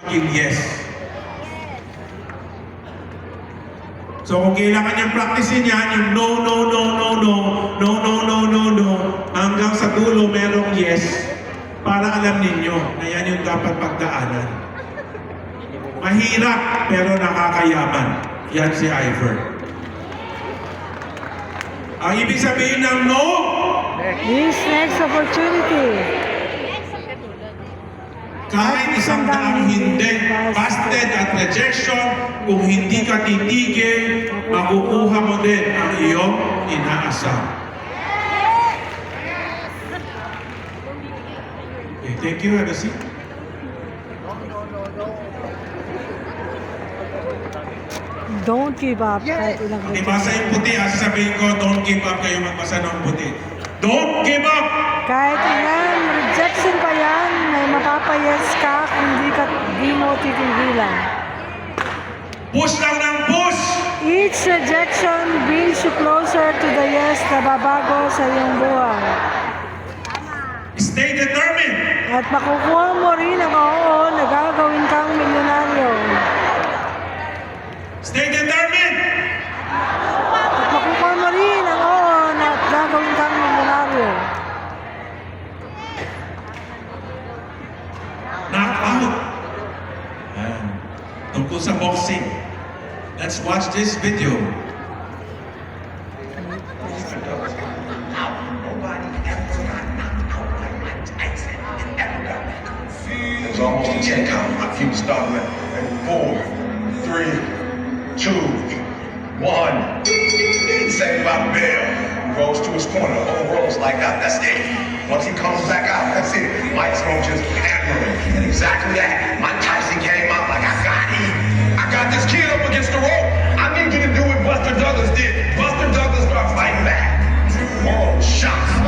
yes. So kung kailangan niyang practicein yan, yung no, no, no, no, no, no, no, no, no, no, hanggang sa dulo merong yes, para alam ninyo na yan yung dapat pagdaanan. Mahirap pero nakakayaman. Yan si Ivor. Ang ibig sabihin ng no, This next opportunity. kahit isang daang hindi, busted at rejection, kung hindi ka titigil, makukuha mo din ang iyong inaasam. Okay, thank you, have a seat. Don't give up. Kahit ilang Ibasa yung puti, sasabihin ko, don't give up kayo magbasa ng puti. Don't give up! Kahit ilang rejection pa yan, may mapapayes ka kung di mo titigilan. Push lang ng push! Each rejection brings you closer to the yes na babago sa iyong buhay. Stay determined! At makukuha mo rin ang oo na gagawin kang milyonaryo. Stay determined! At makukuha mo rin ang oo na gagawin kang milyonaryo. Knockout! Ayan. Tungkol sa boxing. Let's watch this video. It was almost a 10 count. My few started at 4, 3, 2, 1. Saved by Bell. He rose to his corner. The whole row was like that. That's it. Once he comes back out, that's it. Mike's gonna just hammer him. And exactly that. Mike Tyson came out like, I got him. I got this kid up against the rope. I need you to do what Buster Douglas did. Buster Douglas started fighting back. World shocked.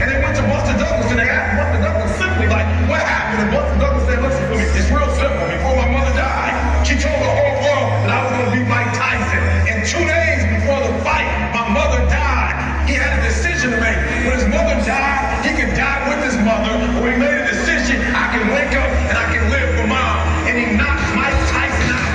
And they went to Buster Douglas and they asked Buster Douglas simply like, what happened? And Buster Douglas said, listen to me, it's real simple. Before my mother died, she told the whole world that I was going to be Mike Tyson. And 2 days before the fight, my mother died. He had a decision to make. When his mother died, he could die with his mother, or he made a decision, I can wake up and I can live for mom. And he knocked Mike Tyson out.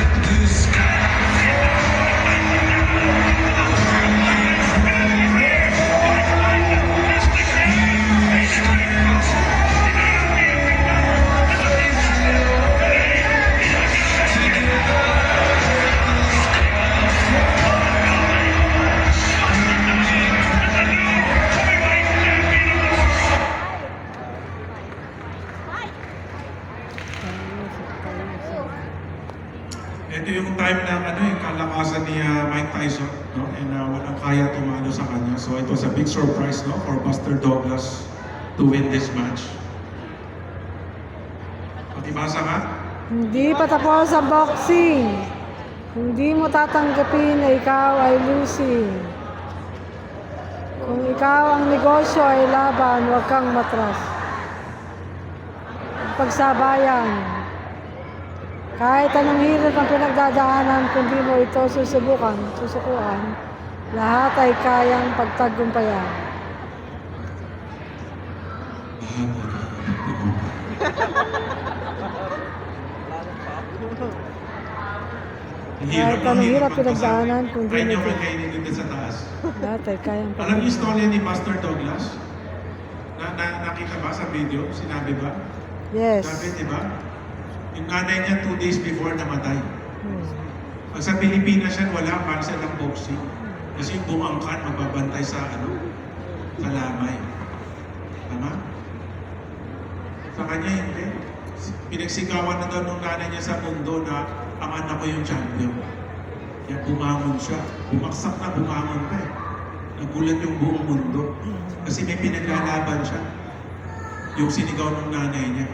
Ito yung time na kalakasan ni Mike Tyson, no? And walang kaya tumalo sa kanya. So it was a big surprise, no, for Buster Douglas to win this match. Pakibasa nga. Hindi pa tapos ang boxing. Hindi mo tatanggapin na ikaw ay losing. Kung ikaw ang negosyo ay laban, huwag kang matras. Pagsabayan. Kahit anong hirap ang pinagdadaanan, kung di mo ito susukuan, lahat ay kayang pagtagumpayan. Kahit anong hirap pinagdaanan, kung di mo Ay, ito, kainin dito sa taas. lahat ay kayang Alam niyo yung story ni Buster Douglas? Nakita ba sa video? Sinabi ba? Yes. Sabi, di ba? Yung nanay niya 2 days before namatay. Hmm. Pag sa Pilipinas yan, wala cancel ang boxing. Kasi yung bumangkan, magbabantay sa sa lamay. Tama? Sa kanya hindi. Pinagsigawan na daw nung nanay niya sa mundo na ang anak ko yung champion. Kaya bumangon siya. Bumaksak na, bumangon pa eh. Nagulat yung buong mundo. Kasi may pinaglalaban siya. Yung sinigaw ng nanay niya.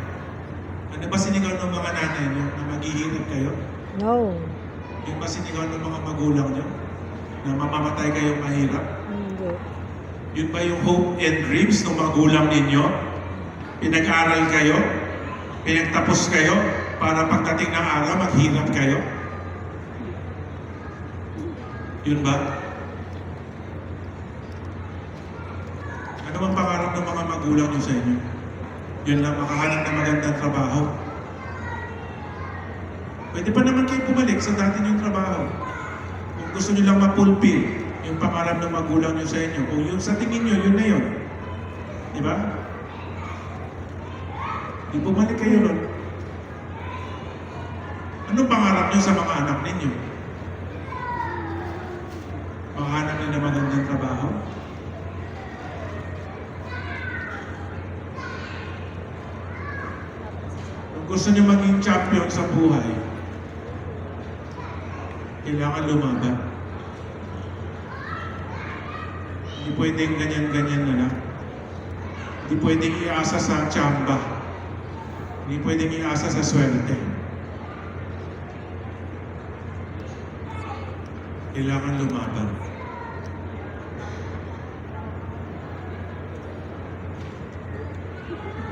Ano ba sinigaw ng mga nanay niyo na maghihirap kayo? No. Yung ba sinigaw ng mga magulang niyo na mamamatay kayo mahirap? Hindi. Yun ba yung hope and dreams ng magulang ninyo? Pinag-aral kayo? Pinagtapos kayo? Para pagdating ng araw, maghirap kayo? Yun ba? Ano bang pangarap ng mga magulang niyo sa inyo? Yun lang, makahanap ng magandang trabaho. Pwede pa naman kayo bumalik sa dati niyong trabaho. Kung gusto niyo lang mapulpil yung pangarap ng magulang niyo sa inyo, kung yun sa tingin niyo, yun na yun. Di ba? Di bumalik kayo nun. Ano pangarap niyo sa mga anak ninyo? Makahanap nila na magandang trabaho? Kung gusto niyo maging champion sa buhay, kailangan lumaban. Hindi pwedeng ganyan-ganyan na lang. Hindi pwedeng iasa sa tsamba. Hindi pwedeng iasa sa swerte. Kailangan lumaban.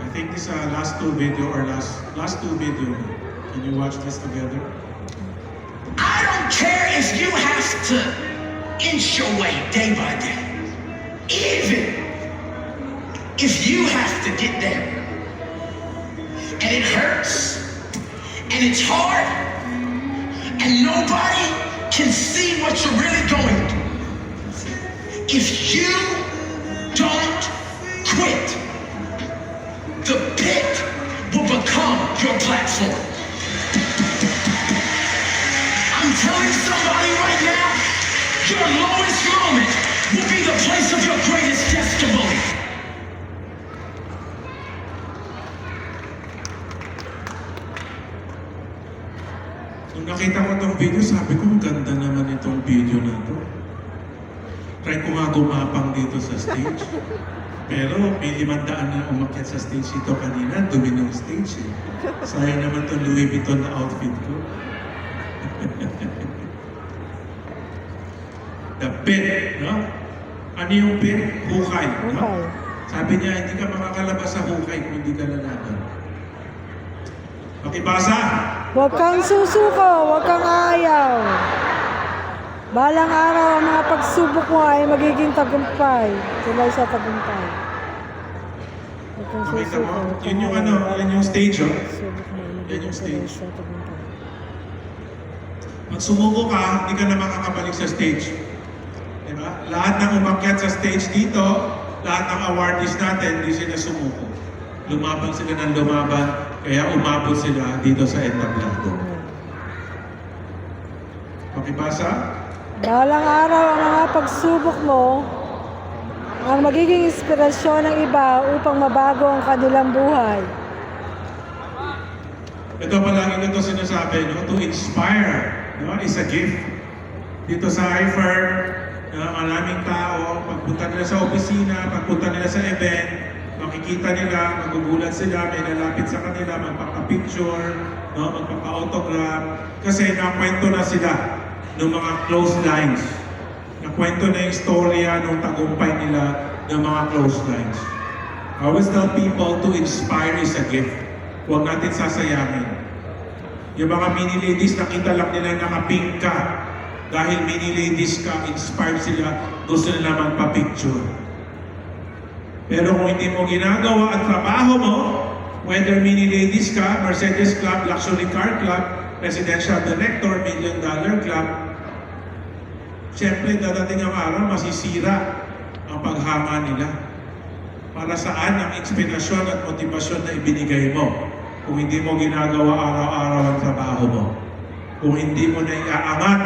I think this last two video or last two video. Can you watch this together? I don't care if you have to inch your way day by day. Even if you have to get there. And it hurts. And it's hard. And nobody can see what you're really going through. If you don't quit, the pit will become your platform. I'm telling somebody right now, your lowest moment will be the place of your greatest testimony. Nung nakita ko itong video, sabi ko, ang ganda naman itong video na to. Try ko nga gumapang dito sa stage. Pero may 500 na umakyat sa stage ito kanina, dumi ng stage eh. Sayang naman itong Louis Vuitton na outfit ko. The pit, no? Ano yung pit? Hukay, no? Hukay. Sabi niya, hindi ka makakalabas sa hukay kung hindi ka lalaban. Pakibasa! Huwag kang susuko, huwag kang ayaw. Balang araw, ang mga pagsubok mo ay magiging tagumpay. Tulay sa tagumpay. Huwag kang Makita susuko. mo? huwag kang Yun yung ayaw. ano, yun yung stage, oh. Pagsubok mo ay Yan yung magiging tulay stage. sa tagumpay. Pag sumuko ka, hindi ka na makakabalik sa stage. Diba? Lahat ng umakyat sa stage dito, lahat ng awardees natin, hindi sila sumuko. Lumaban sila ng lumaban, kaya umabot sila dito sa entablado. Pakibasa? Balang araw, ang mga pagsubok mo ang magiging inspirasyon ng iba upang mabago ang kanilang buhay. Ito palagi ko ito sinasabi, no? To inspire, no? Is a gift. Dito sa IFER, maraming tao, pagpunta nila sa opisina, pagpunta nila sa event, makikita nila, magugulat sila, may lalapit sa kanila, magpapapicture, no? Magpapa-autograph, kasi nakwento na sila ng mga close lines. Nakwento na yung storya ng tagumpay nila ng mga close lines. I always tell people to inspire is a gift. Huwag natin sasayangin. Yung mga mini ladies, nakita lang nila naka-pink ka. Dahil mini ladies ka, inspired sila, gusto nila magpa-picture. Pero kung hindi mo ginagawa ang trabaho mo, whether mini ladies ka, Mercedes Club, Luxury Car Club, Presidential Director, $1 Million Club, siyempre dadating ang araw, masisira ang paghanga nila. Para saan ang inspirasyon at motibasyon na ibinigay mo kung hindi mo ginagawa araw-araw ang trabaho mo? Kung hindi mo na iaangat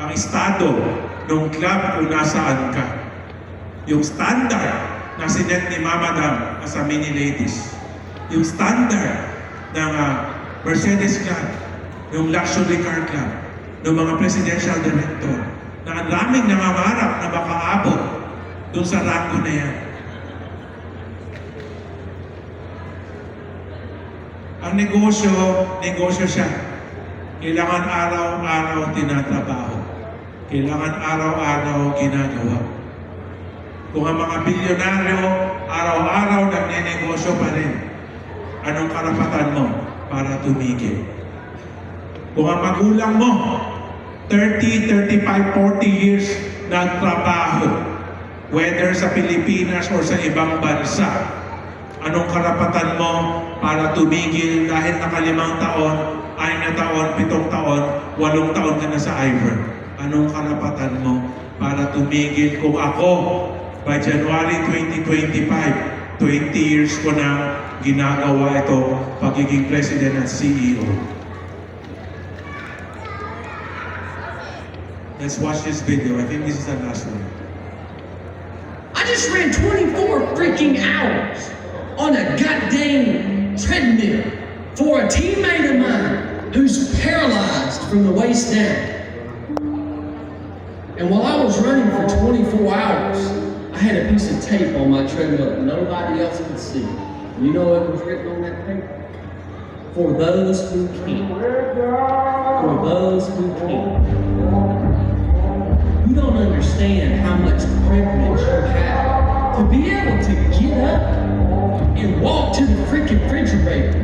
ang estado ng club kung nasaan ka. Yung standard na sinet ni Mama Dam sa mini ladies. Yung standard ng Mercedes Club, yung Luxury Car Club, ng mga Presidential Director, na ang daming nangangarap na makaabot doon sa rango na yan. Ang negosyo siya. Kailangan araw-araw tinatrabaho. Kailangan araw-araw ginagawa. Kung ang mga bilyonaryo, araw-araw nagnenegosyo pa rin, anong karapatan mo para tumigil? Kung ang magulang mo, 30, 35, 40 years nagtrabaho, whether sa Pilipinas or sa ibang bansa, Anong karapatan mo para tumigil dahil naka 5 taon, 6 na taon, 7 taon, 8 taon ka na sa Ivor? Anong karapatan mo para tumigil kung ako by January 2025, 20 years ko na ginagawa ito pagiging president at CEO? Let's watch this video. I think this is the last one. I just ran 24 freaking hours on a goddamn treadmill for a teammate of mine who's paralyzed from the waist down. And while I was running for 24 hours, I had a piece of tape on my treadmill that nobody else could see. You know what was written on that paper? For those who can't. For those who can't. You don't understand how much privilege you have to be able to get up and walk to the freaking refrigerator.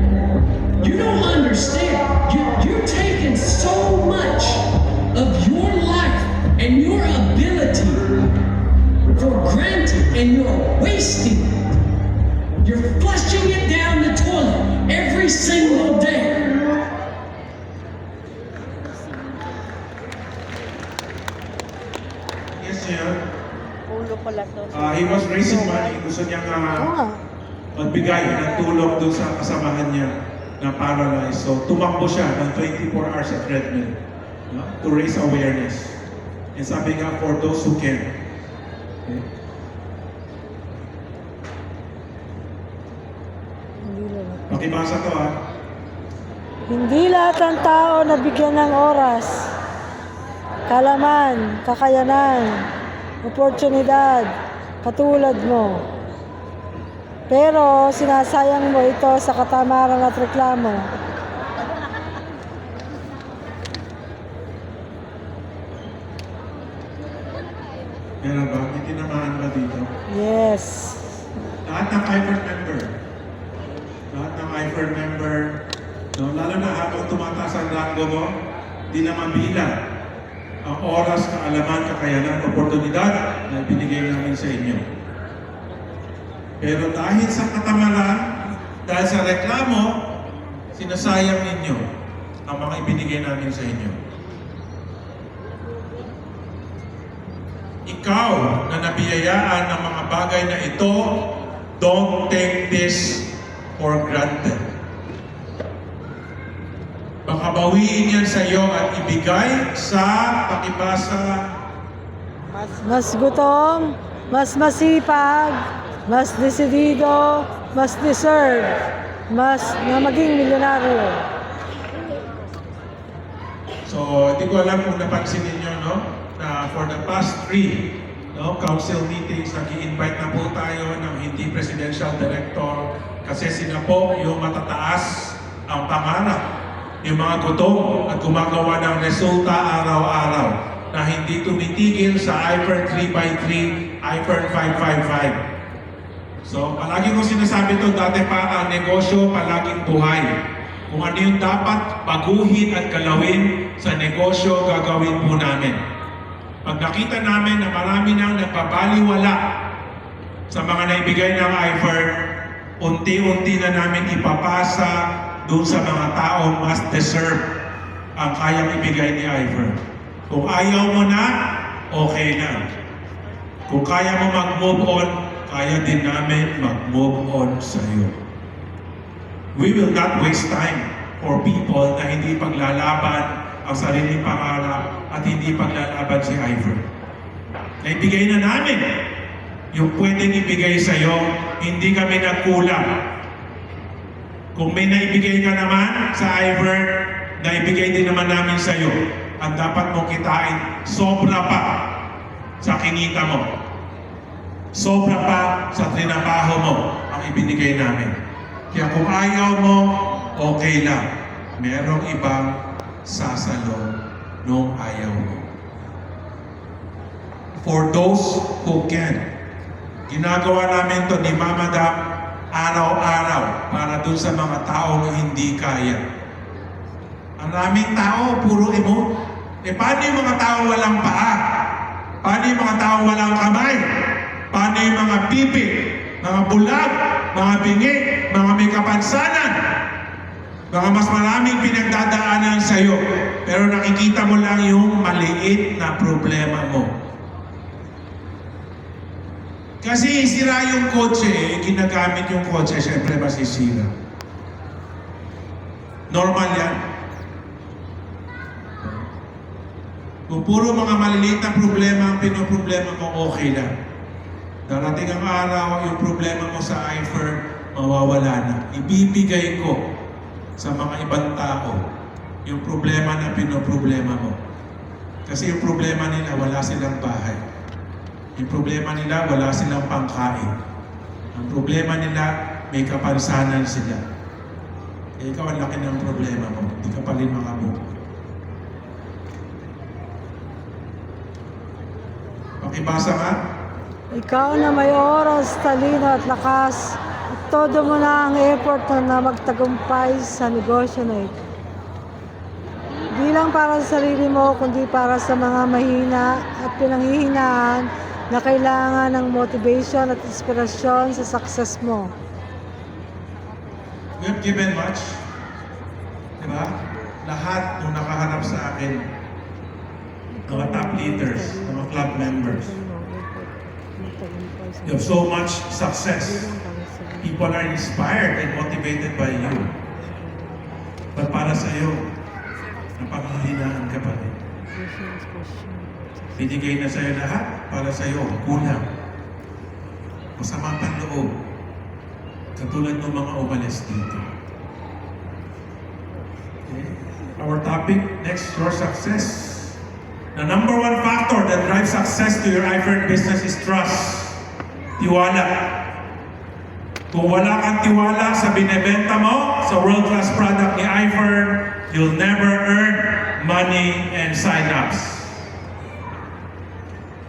You don't understand. You're taking so much of your life and your ability for granted, and you're wasting it. You're flushing it down the toilet every single day. Yes, sir. Ulo pala to. He was raising money. Gusto niya Oo nga. magbigay ng tulong dun sa kasamahan niya na paralyzed. So, tumakbo siya ng 24 hours sa treadmill, no? To raise awareness. And sabi nga, for those who can. Okay? Hindi lang. Pakibasa to, ha? Hindi lahat ng tao nabigyan ng oras, kalaman, kakayanan, oportunidad, katulad mo. Pero sinasayang mo ito sa katamaran at reklamo. Meron ba? May tinamaan ba dito? Yes. Lahat ng Ivor member. Lahat ng Ivor member. No, lalo na habang tumataas ang rango mo, di na mabilang ang oras, kaalaman, kakayanan, oportunidad na binigay namin sa inyo. Pero dahil sa katamaran, dahil sa reklamo, sinasayang ninyo ang mga ibinigay namin sa inyo. Ikaw na nabiyayaan ng mga bagay na ito, don't take this for granted. Baka bawiin yan sa iyo at ibigay sa pakibasa. Mas gutom, mas masipag, mas desidido, mas deserve, mas na maging milyonaryo. So, hindi ko alam kung napansin ninyo, no? Na for the past 3 council meetings, nag-i-invite na po tayo ng hindi presidential director kasi sila po yung matataas ang pangarap, yung mga gutom at gumagawa ng resulta araw-araw na hindi tumitigil sa IFER 3x3, IFER 555. So, palagi ko sinasabi to dati pa, ang negosyo palaging buhay. Kung ano yung dapat baguhin at galawin sa negosyo, gagawin po namin. Pag nakita namin na marami nang nagpabaliwala sa mga naibigay ng IFER, unti-unti na namin ipapasa doon sa mga taong mas deserve ang kayang ibigay ni IFER. Kung ayaw mo na, okay na. Kung kaya mo mag-move on, kaya din namin mag-move on sa iyo. We will not waste time for people na hindi paglalaban ang sariling pangarap at hindi paglalaban si IFER. Naibigay na namin yung pwedeng ibigay sa iyo, hindi kami nagkulang. Kung may naibigay ka naman sa IFER, naibigay din naman namin sa iyo. Ang dapat mong kitain, sobra pa sa kinita mo. Sobra pa sa trinabaho mo ang ibinigay namin. Kaya kung ayaw mo, okay lang. Merong ibang sasalo nung ayaw mo. For those who can, ginagawa namin to ni Mama Dam araw-araw para dun sa mga taong hindi kaya. Ang raming tao, puro emote. Paano yung mga taong walang paa? Paano yung mga taong walang kamay? Paano yung mga pipi, mga bulag, mga bingi, mga may kapansanan, baka mas maraming pinagdadaanan sa'yo, pero nakikita mo lang yung maliit na problema mo. Kasi sira yung kotse, ginagamit yung kotse, syempre masisira. Normal yan. Kung puro mga maliliit na problema ang pinoproblema mo, okay lang. Darating ang araw, yung problema mo sa iFern, mawawala na. Ibibigay ko sa mga ibang tao yung problema na pinoproblema mo. Kasi yung problema nila, wala silang bahay. Yung problema nila, wala silang pangkain. Ang problema nila, may kapansanan sila. Eh, ikaw ang laki ng problema mo. Hindi ka pa rin makabuo. Pakibasa nga. Ikaw na may oras, talino at lakas, at todo mo na ang effort na magtagumpay sa negosyo na ito. Di lang para sa sarili mo, kundi para sa mga mahina at pinanghihinaan na kailangan ng motivation at inspirasyon sa success mo. We have given much. Diba? Lahat nung nakaharap sa akin, mga top leaders, mga club members. You have so much success. People are inspired and motivated by you. But para sa iyo, napanghihinaan ka pa rin. Binigay na sa iyo lahat, para sa iyo, kulang. Masama pang loob. Katulad ng mga umalis dito. Okay. Our topic, next, your success. The number one factor that drives success to your iFern business is trust. Tiwala. Kung wala kang tiwala sa binebenta mo, sa world-class product ni iFern, you'll never earn money and sign-ups.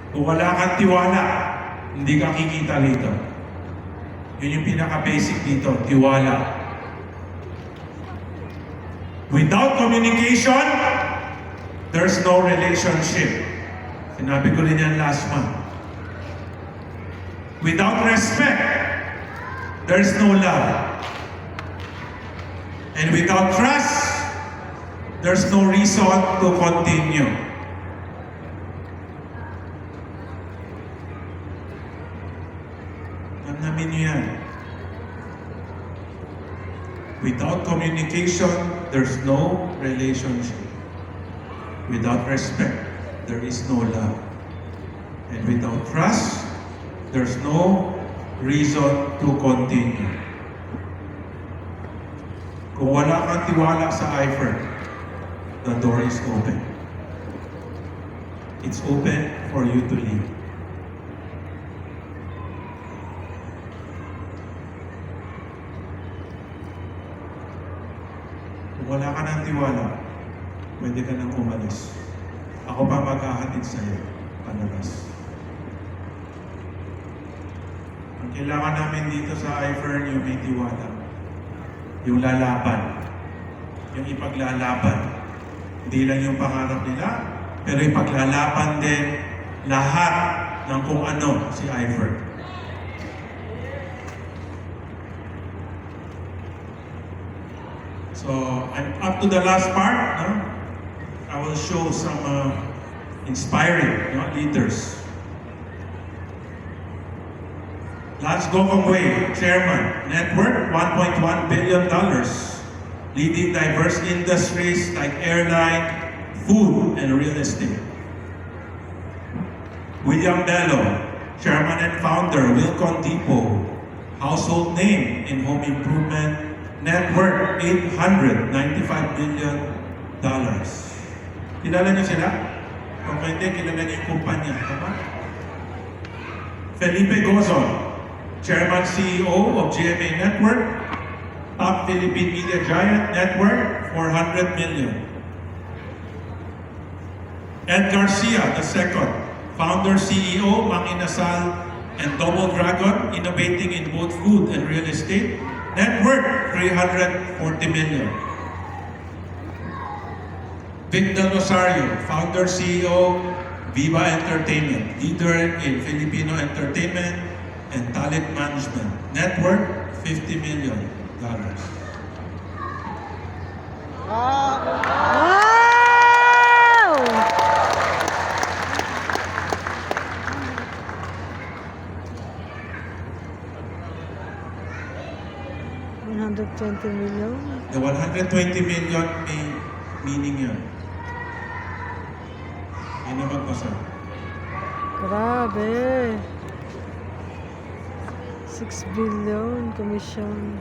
Kung wala kang tiwala, hindi ka kikita dito. Yun yung pinaka-basic dito, tiwala. Without communication, there's no relationship. Sinabi ko rin yan last month. Without respect, there's no love. And without trust, there's no reason to continue. Namin niyo yan. Without communication, there's no relationship. Without respect, there is no love. And without trust, there's no reason to continue. Kung wala kang tiwala sa iFern, the door is open. It's open for you to leave. Kung wala ka ng tiwala, pwede ka nang umalis. Ako pa maghahatid sa'yo, palabas. Ang kailangan namin dito sa iFern, yung may tiwala. Yung lalaban. Yung ipaglalaban. Hindi lang yung pangarap nila, pero ipaglalaban din lahat ng kung ano si iFern. So, I'm up to the last part. No? I will show some inspiring leaders. Lance Gokongwei, Chairman, net worth $1.1 billion, leading diverse industries like airline, food, and real estate. William Bello, Chairman and Founder, Wilcon Depot, household name in home improvement, net worth $895 million. Kilala niyo sila? Kung hindi, kilala niyo yung kumpanya. Tama? Felipe Gozon, Chairman CEO of GMA Network, top Philippine media giant, network, $400 million. Ed Garcia II, founder CEO, Mang Inasal and Double Dragon, innovating in both food and real estate, net worth $340 million. Vic Del Rosario, founder CEO, Viva Entertainment, leader in Filipino entertainment and talent management, net worth $50 million. Wow! $120 million. The 120 million may meaning yun. Yan na magbasa. Grabe. 6 billion commission.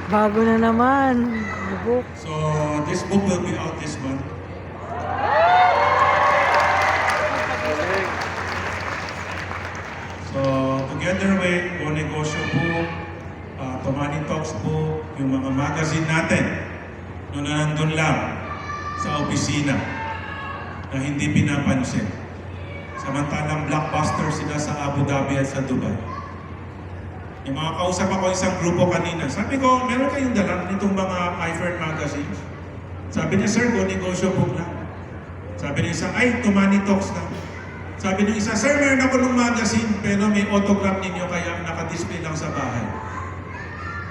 Bago na naman. The book. So, this book will be out this month. So, together with O Negosyo Book, Tomani Talks Book, yung mga magazine natin, no, na nandun lang sa opisina na hindi pinapansin. Samantalang blockbuster sila sa Abu Dhabi at sa Dubai. Yung mga kausap ako isang grupo kanina, sabi ko, meron kayong dala nitong mga iFern magazines? Sabi niya, sir, Go Negosyo Book lang. Sabi niya isang, ay, Tomani Talks lang. Sabi niya isa, sir, meron ako ng magazine, pero may autograph ninyo kaya nakadisplay lang sa bahay.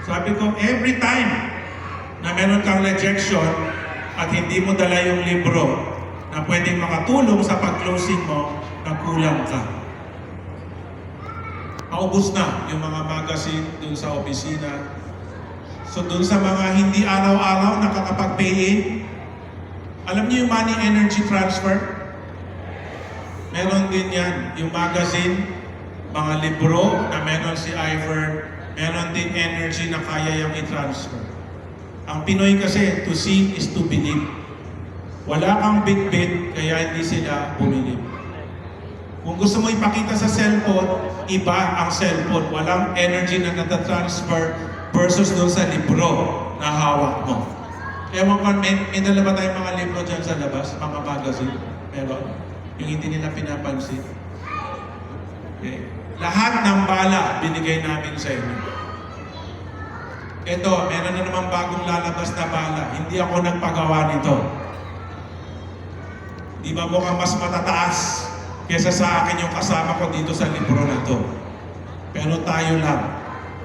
Sabi ko, every time na meron kang rejection at hindi mo dala yung libro na pwedeng makatulong sa pag-closing mo, na kulang ka. Paubos na yung mga magazine dun sa opisina. So dun sa mga hindi araw-araw nakakapag-pay in, alam niyo yung money energy transfer? Meron din yan, yung magazine, mga libro na meron si iFern, meron din energy na kaya yung i-transfer. Ang Pinoy kasi, to see is to believe. Wala kang bit-bit, kaya hindi sila bumili. Kung gusto mo ipakita sa cellphone, iba ang cellphone. Walang energy na natatransfer versus doon sa libro na hawak mo. Ewan ko, may dala ba tayong mga libro dyan sa labas? Mga magazine? Meron? Yung hindi nila pinapansin. Okay. Lahat ng bala binigay namin sa inyo. Ito, meron na naman bagong lalabas na bala. Hindi ako nagpagawa nito. Di ba mukhang mas matataas kesa sa akin yung kasama ko dito sa libro na to. Pero tayo lang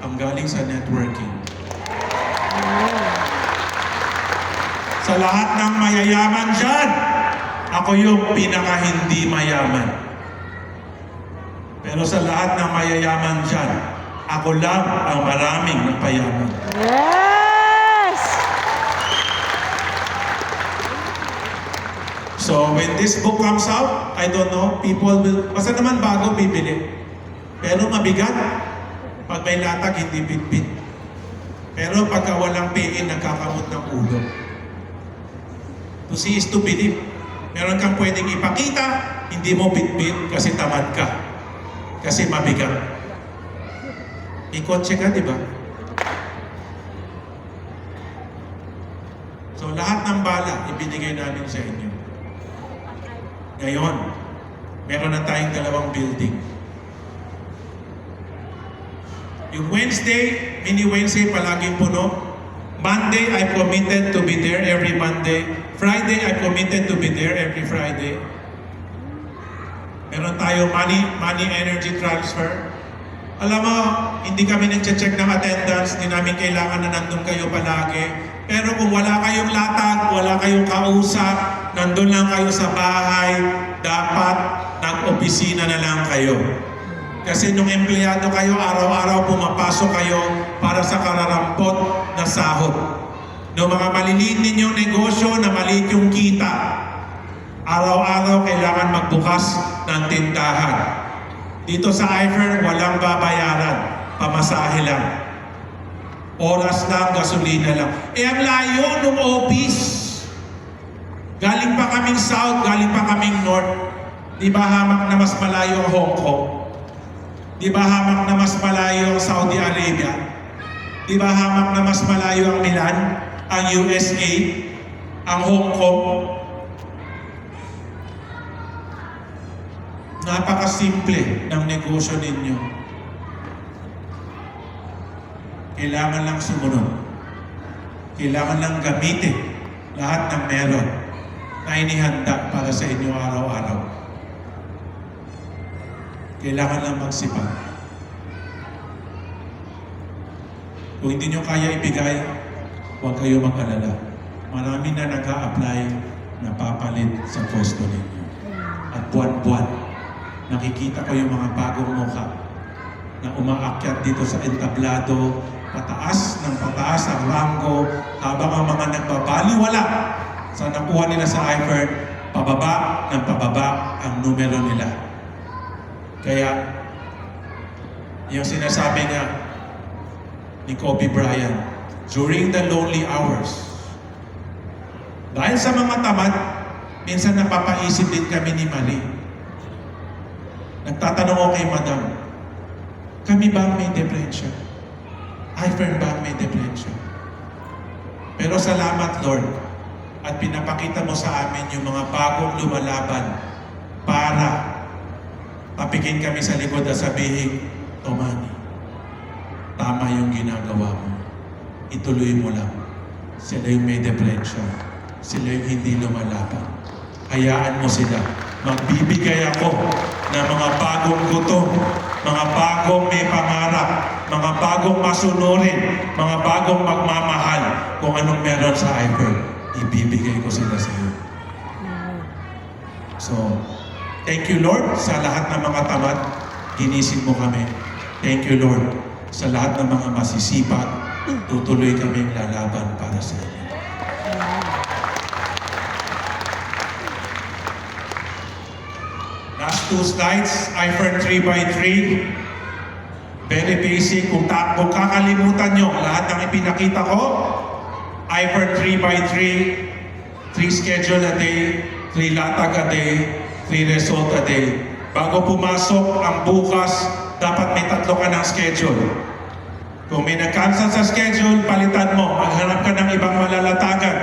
ang galing sa networking. Sa lahat ng mayayaman dyan, ako yung pinaka-hindi mayaman. Pero sa lahat ng mayayaman dyan, ako lang ang maraming napayaman. Yes! So when this book comes out, I don't know, people will, basta naman bago bibili. Pero mabigat, pag may latag, hindi bitbit. Pero pagka walang PE, nagkakamot ng ulo. To see is to believe. Meron kang pwedeng ipakita, hindi mo bitbit kasi tamad ka. Kasi mabigat. May kotse ka, di ba? So lahat ng bala, ibinigay namin sa inyo. Ngayon, meron na tayong 2 building. Yung Wednesday, mini Wednesday, palaging puno. Monday, I committed to be there every Monday. Friday, I committed to be there every Friday. Meron tayo money energy transfer. Alam mo, hindi kami nag-check ng attendance, hindi namin kailangan na nandun kayo palagi. Pero kung wala kayong latag, wala kayong kausap, nandun lang kayo sa bahay, dapat nag-opisina na lang kayo. Kasi nung empleyado kayo, araw-araw pumapasok kayo para sa kararampot na sahod. No mga maliliit ninyong negosyo na maliit yung kita, araw-araw kailangan magbukas ng tindahan. Dito sa iFern, walang babayaran, pamasahe lang. Oras lang, gasolina lang. Ang layo ng office. Galing pa kaming south, galing pa kaming north. Di ba hamak na mas malayo ang Hong Kong? Di ba hamak na mas malayo ang Saudi Arabia? Di ba hamak na mas malayo ang Milan, ang USA, ang Hong Kong? Napakasimple ng negosyo ninyo. Kailangan lang sumunod. Kailangan lang gamitin lahat ng meron na inihanda para sa inyo araw-araw. Kailangan lang magsipag. Kung hindi nyo kaya ibigay, huwag kayo mag-alala. Marami na nag-a-apply na papalit sa pwesto ninyo. At buwan-buwan, nakikita ko yung mga bagong mukha na umaakyat dito sa entablado, pataas ng pataas ang ranggo, habang ang mga nagbabaliwala sa nakuha nila sa iFern, pababa ng pababa ang numero nila. Kaya, yung sinasabi nga ni Kobe Bryant, during the lonely hours, dahil sa mga tamad, minsan napapaisip din kami ni Marie. Nagtatanong ako kay Madam, kami ba ang may depresya? iFern ba ang may depresya? Pero salamat Lord, at pinapakita mo sa amin yung mga bagong lumalaban para tapikin kami sa likod at sabihin, Tomani, tama yung ginagawa mo. Ituloy mo lang. Sila yung may depresya. Sila yung hindi lumalaban. Hayaan mo sila. Magbibigay ako ng mga bagong gutom, mga bagong may pangarap, mga bagong masunurin, mga bagong magmamahal kung anong meron sa iFern. Ibibigay ko sila sa iyo. So, thank you Lord sa lahat ng mga tamad. Ginising mo kami. Thank you Lord sa lahat ng mga masisipag. Tutuloy kaming lalaban para sa iyo. Last two slides, iFern 3x3. Very basic. Kung kakalimutan nyo lahat ng ipinakita ko, iFern 3x3, 3 schedule a day, 3 latag a day, 3 result a day. Bago pumasok ang bukas, dapat may 3 ka ng schedule. Kung may nag-cancel sa schedule, palitan mo. Maghanap ka ng ibang malalatagan.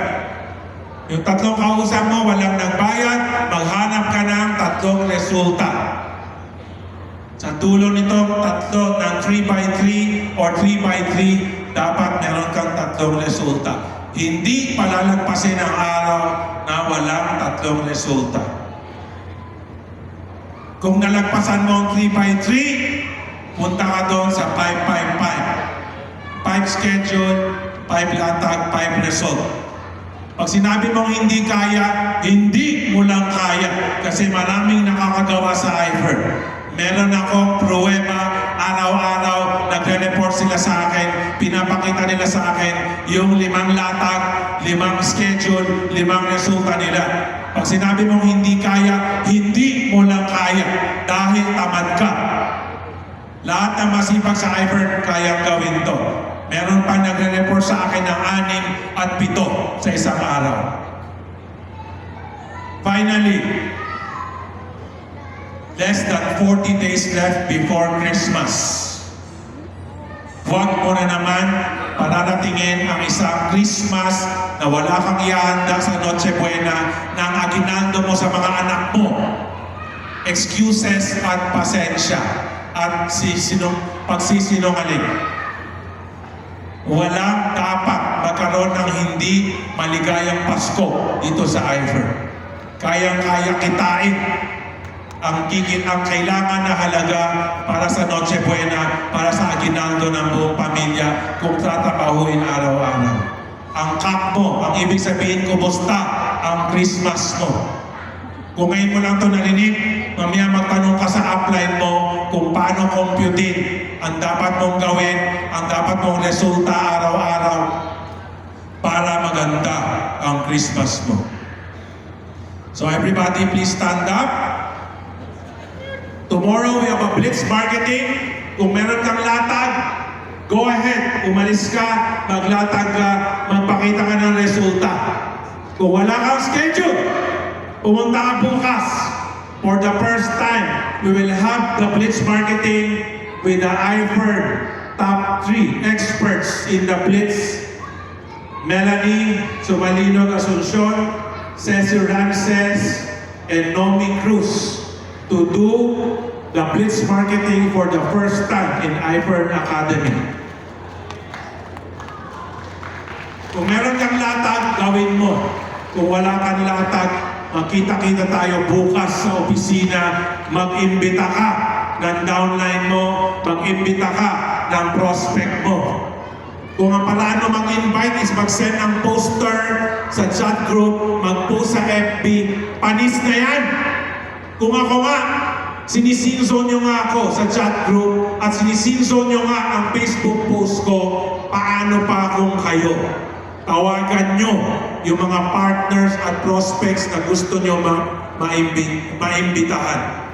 Yung 3 kausap mo, walang nagbayad, maghanap ka ng 3 resulta. Sa tulong nitong 3 ng 3x3 or 3x3, dapat meron kang 3 resulta. Hindi palalagpasin ang araw na walang 3 resulta. Kung nalagpasan mo ang 3x3, punta ka doon sa 5-5-5. 5 schedule, 5 latag, 5 result. Pag sinabi mong hindi kaya, hindi mo lang kaya. Kasi maraming nakakagawa sa iFern. Meron akong pruweba, araw-araw, nagre-report sila sa akin, pinapakita nila sa akin yung 5 latag, 5 schedule, 5 resulta nila. Pag sinabi mong hindi kaya, hindi mo lang kaya dahil tamad ka. Lahat ng masipag sa iFern, kayang gawin to. Meron pa nagre-report sa akin ng 6 at 7 sa isang araw. Finally, less than 40 days left before Christmas. Huwag mo na naman pararatingin ang isang Christmas na wala kang ihanda sa Noche Buena na ang aginaldo mo sa mga anak mo. Excuses at pasensya at pagsisinungaling. Walang dapat magkaroon ng hindi maligayang Pasko dito sa iFern. Kayang-kaya kitain ang kailangan na halaga para sa Noche Buena, para sa aginaldo ng buong pamilya kung tatrabahuin araw-araw. Ang kap mo, ang ibig sabihin, kumusta ang Christmas mo? Kung ngayon mo lang ito narinig, mamaya magtanong ka sa upline mo kung paano computein ang dapat mong gawin, ang dapat mong resulta araw-araw para maganda ang Christmas mo. So everybody please stand up. Tomorrow we have a blitz marketing. Kung meron kang latag, go ahead, umalis ka, maglatag ka, magpakita ka ng resulta. Kung wala kang schedule, pumunta ka bukas. For the first time, we will have the blitz marketing with the IFER top 3 experts in the blitz. Melanie Sumalinog Asuncion, Ceci Ramses, and Nomi Cruz to do the blitz marketing for the first time in IFER Academy. Kung meron kang latag, gawin mo. Kung wala kang latag, magkita-kita tayo bukas sa opisina, mag-imbita ka ng downline mo, mag-imbita ka ng prospect mo. Kung ang paraan mo mag-invite is mag-send ng poster sa chat group, mag-post sa FB, panis na yan! Kung ako nga, sinisinzone nyo nga ako sa chat group at sinisinzone nyo nga ang Facebook post ko, paano pa kung kayo? Tawagan nyo yung mga partners at prospects na gusto nyo maimbitahan.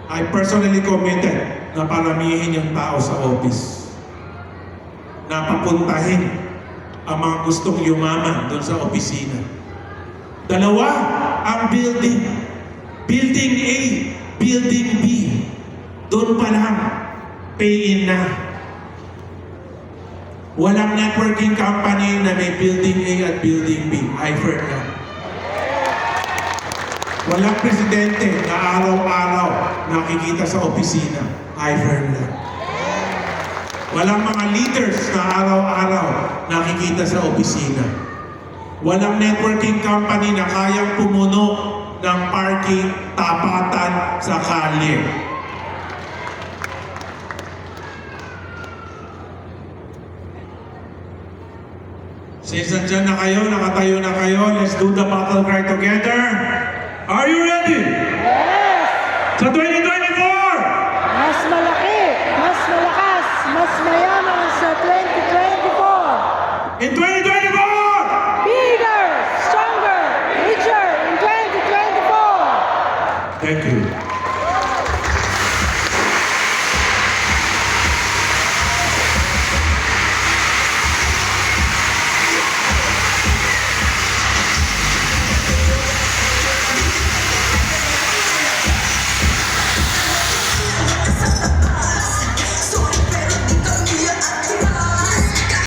I personally committed na paramihin yung tao sa office. Na papuntahin ang mga gustong yumaman doon sa opisina. Dalawa ang building. Building A, Building B. Doon pa lang, pay-in na. Walang networking company na may Building A at Building B. IFER lang. Walang presidente na araw-araw nakikita sa opisina. IFER lang. Walang mga leaders na araw-araw nakikita sa opisina. Walang networking company na kayang pumuno ng parking tapatan sa kalye. Since nandyan na kayo, nakatayo na kayo, let's do the battle cry together. Are you ready? Yes! Sa 2024! Mas malaki, mas malakas, mas mayaman sa 2024. In 2024!